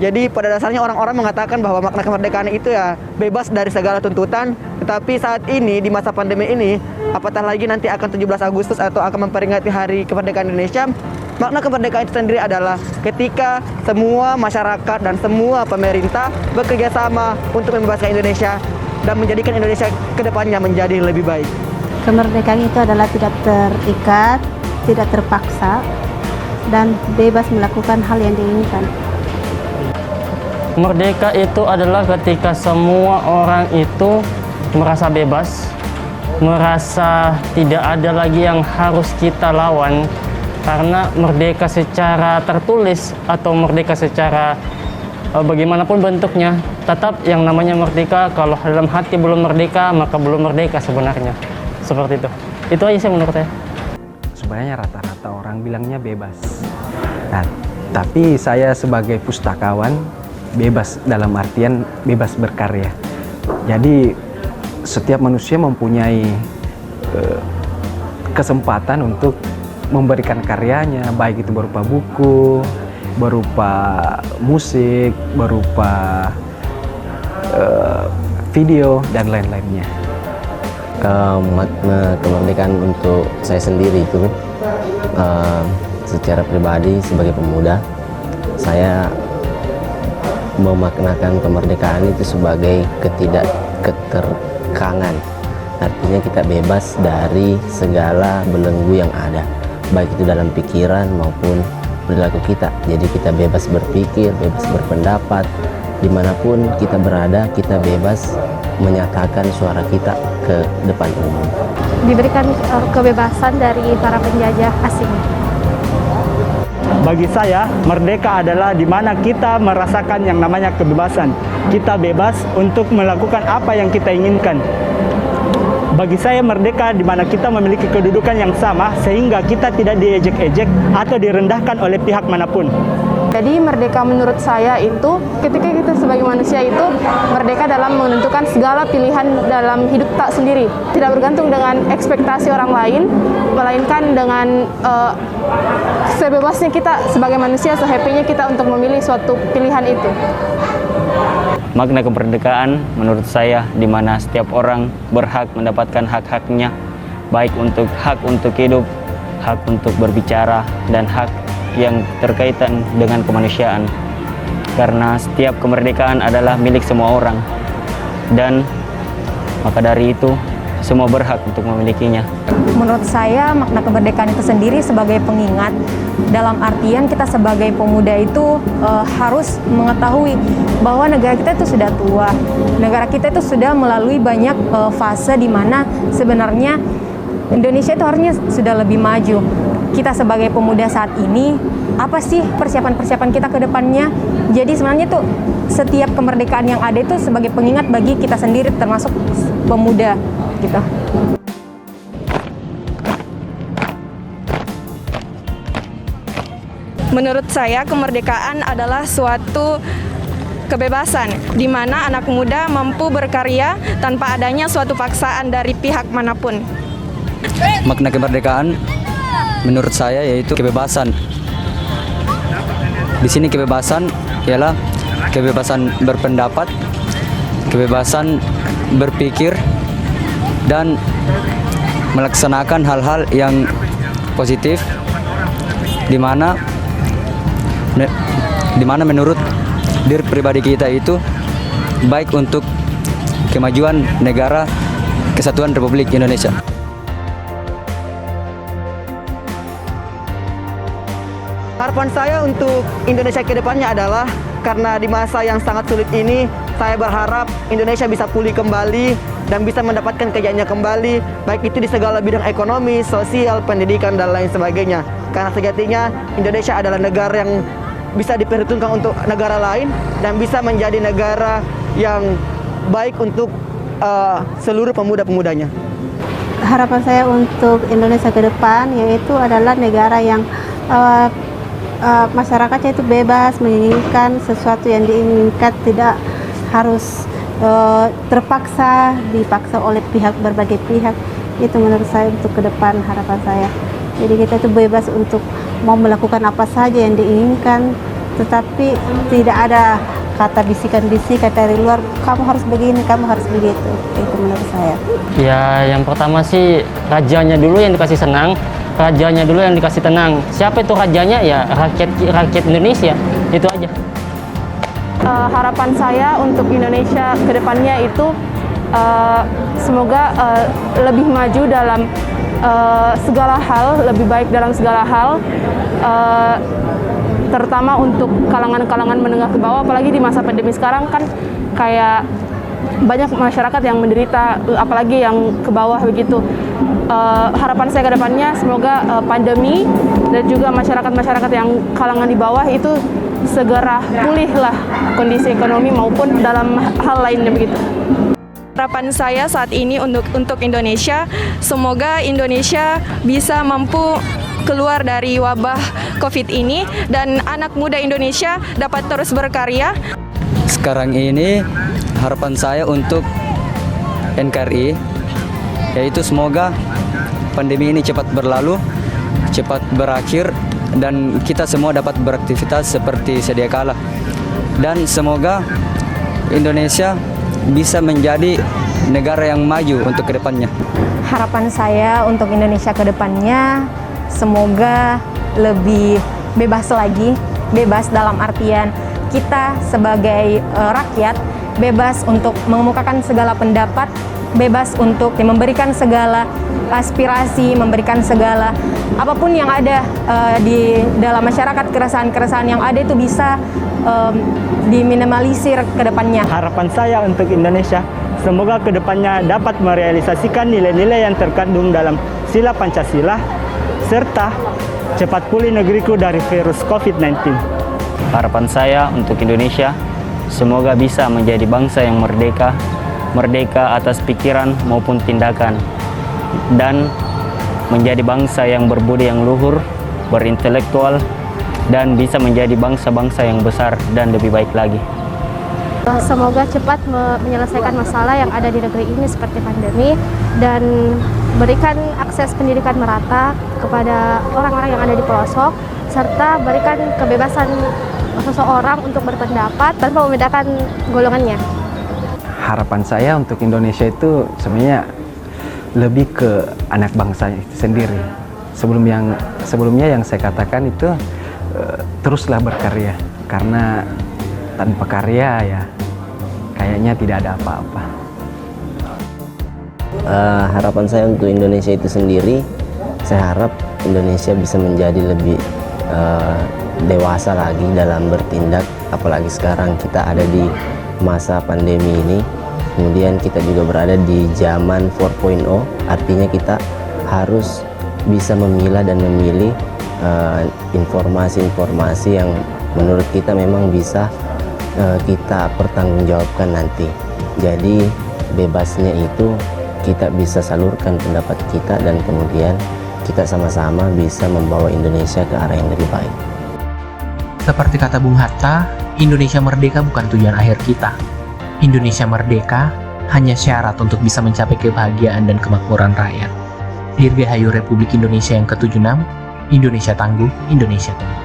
Jadi pada dasarnya orang-orang mengatakan bahwa makna kemerdekaan itu ya bebas dari segala tuntutan. Tetapi saat ini di masa pandemi ini, apatah lagi nanti akan 17 Agustus atau akan memperingati Hari Kemerdekaan Indonesia. Makna kemerdekaan itu sendiri adalah ketika semua masyarakat dan semua pemerintah bekerja sama untuk membebaskan Indonesia dan menjadikan Indonesia ke depannya menjadi lebih baik. Kemerdekaan itu adalah tidak terikat, tidak terpaksa, dan bebas melakukan hal yang diinginkan. Merdeka itu adalah ketika semua orang itu merasa bebas, merasa tidak ada lagi yang harus kita lawan, karena merdeka secara tertulis atau merdeka secara bagaimanapun bentuknya, tetap yang namanya merdeka. Kalau dalam hati belum merdeka, maka belum merdeka sebenarnya. Seperti itu. Itu aja sih menurut saya. Sebenarnya rata-rata orang bilangnya bebas. Nah, tapi saya sebagai pustakawan, bebas dalam artian bebas berkarya. Jadi setiap manusia mempunyai kesempatan untuk memberikan karyanya, baik itu berupa buku, berupa musik, berupa video, dan lain-lainnya. Makna kemerdekaan untuk saya sendiri itu secara pribadi sebagai pemuda, saya memaknakan kemerdekaan itu sebagai keterkangan. Artinya kita bebas dari segala belenggu yang ada, baik itu dalam pikiran maupun perilaku kita. Jadi kita bebas berpikir, bebas berpendapat, dimanapun kita berada, kita bebas menyatakan suara kita ke depan umum. Diberikan kebebasan dari para penjajah asing. Bagi saya, merdeka adalah di mana kita merasakan yang namanya kebebasan. Kita bebas untuk melakukan apa yang kita inginkan. Bagi saya, merdeka di mana kita memiliki kedudukan yang sama sehingga kita tidak diejek-ejek atau direndahkan oleh pihak manapun. Jadi merdeka menurut saya itu ketika kita sebagai manusia itu merdeka dalam menentukan segala pilihan dalam hidup tak sendiri. Tidak bergantung dengan ekspektasi orang lain, melainkan dengan sebebasnya kita sebagai manusia, sehappy-nya kita untuk memilih suatu pilihan itu. Makna kemerdekaan menurut saya di mana setiap orang berhak mendapatkan hak-haknya, baik untuk hak untuk hidup, hak untuk berbicara, dan hak yang terkaitan dengan kemanusiaan. Karena setiap kemerdekaan adalah milik semua orang, dan maka dari itu semua berhak untuk memilikinya. Menurut saya makna kemerdekaan itu sendiri sebagai pengingat, dalam artian kita sebagai pemuda itu harus mengetahui bahwa negara kita itu sudah tua, negara kita itu sudah melalui banyak fase di mana sebenarnya Indonesia itu harusnya sudah lebih maju. Kita sebagai pemuda saat ini, apa sih persiapan-persiapan kita ke depannya? Jadi sebenarnya tuh setiap kemerdekaan yang ada itu sebagai pengingat bagi kita sendiri termasuk pemuda gitu. Menurut saya kemerdekaan adalah suatu kebebasan di mana anak muda mampu berkarya tanpa adanya suatu paksaan dari pihak manapun. Makna kemerdekaan menurut saya yaitu kebebasan. Di sini kebebasan ialah kebebasan berpendapat, kebebasan berpikir, dan melaksanakan hal-hal yang positif, di mana menurut diri pribadi kita itu baik untuk kemajuan negara Kesatuan Republik Indonesia. Harapan saya untuk Indonesia ke depannya adalah karena di masa yang sangat sulit ini, saya berharap Indonesia bisa pulih kembali dan bisa mendapatkan kejayaannya kembali, baik itu di segala bidang ekonomi, sosial, pendidikan, dan lain sebagainya. Karena sejatinya Indonesia adalah negara yang bisa diperhitungkan untuk negara lain dan bisa menjadi negara yang baik untuk seluruh pemuda-pemudanya. Harapan saya untuk Indonesia ke depan yaitu adalah negara yang masyarakatnya itu bebas menginginkan sesuatu yang diinginkan, tidak harus dipaksa oleh berbagai pihak. Itu menurut saya untuk ke depan harapan saya. Jadi kita itu bebas untuk mau melakukan apa saja yang diinginkan tetapi tidak ada kata bisikan-bisikan dari luar, kamu harus begini, kamu harus begitu. Itu menurut saya. Ya, yang pertama sih rajanya dulu yang dikasih senang, rajanya dulu yang dikasih tenang. Siapa itu rajanya? Ya rakyat Indonesia. Itu aja. Harapan saya untuk Indonesia ke depannya itu semoga lebih maju dalam segala hal, lebih baik dalam segala hal, terutama untuk kalangan-kalangan menengah ke bawah, apalagi di masa pandemi sekarang kan kayak banyak masyarakat yang menderita, apalagi yang ke bawah begitu. Harapan saya ke depannya semoga pandemi dan juga masyarakat-masyarakat yang kalangan di bawah itu segera pulihlah kondisi ekonomi maupun dalam hal lainnya begitu. Harapan saya saat ini untuk Indonesia, semoga Indonesia bisa mampu keluar dari wabah COVID ini dan anak muda Indonesia dapat terus berkarya. Sekarang ini harapan saya untuk NKRI yaitu semoga pandemi ini cepat berlalu, cepat berakhir dan kita semua dapat beraktivitas seperti sedia kala. Dan semoga Indonesia bisa menjadi negara yang maju untuk kedepannya. Harapan saya untuk Indonesia ke depannya semoga lebih bebas lagi, bebas dalam artian kita sebagai rakyat bebas untuk mengemukakan segala pendapat, bebas untuk memberikan segala aspirasi, memberikan segala apapun yang ada di dalam masyarakat, keresahan-keresahan yang ada itu bisa diminimalisir ke depannya. Harapan saya untuk Indonesia, semoga ke depannya dapat merealisasikan nilai-nilai yang terkandung dalam Sila Pancasila, serta cepat pulih negeriku dari virus COVID-19. Harapan saya untuk Indonesia, semoga bisa menjadi bangsa yang merdeka, merdeka atas pikiran maupun tindakan, dan menjadi bangsa yang berbudi yang luhur, berintelektual, dan bisa menjadi bangsa-bangsa yang besar dan lebih baik lagi. Semoga cepat menyelesaikan masalah yang ada di negeri ini seperti pandemi dan berikan akses pendidikan merata kepada orang-orang yang ada di pelosok, serta berikan kebebasan seseorang untuk berpendapat tanpa membedakan golongannya. Harapan saya untuk Indonesia itu sebenarnya lebih ke anak bangsa itu sendiri. Sebelumnya yang saya katakan itu teruslah berkarya, karena tanpa karya ya kayaknya tidak ada apa-apa. Harapan saya untuk Indonesia itu sendiri, saya harap Indonesia bisa menjadi lebih dewasa lagi dalam bertindak, apalagi sekarang kita ada di masa pandemi ini, kemudian kita juga berada di zaman 4.0, artinya kita harus bisa memilah dan memilih informasi-informasi yang menurut kita memang bisa kita pertanggungjawabkan nanti. Jadi bebasnya itu kita bisa salurkan pendapat kita dan kemudian kita sama-sama bisa membawa Indonesia ke arah yang lebih baik. Seperti kata Bung Hatta, Indonesia merdeka bukan tujuan akhir kita. Indonesia merdeka hanya syarat untuk bisa mencapai kebahagiaan dan kemakmuran rakyat. Dirgahayu Republik Indonesia yang ke-76, Indonesia tangguh, Indonesia tangguh.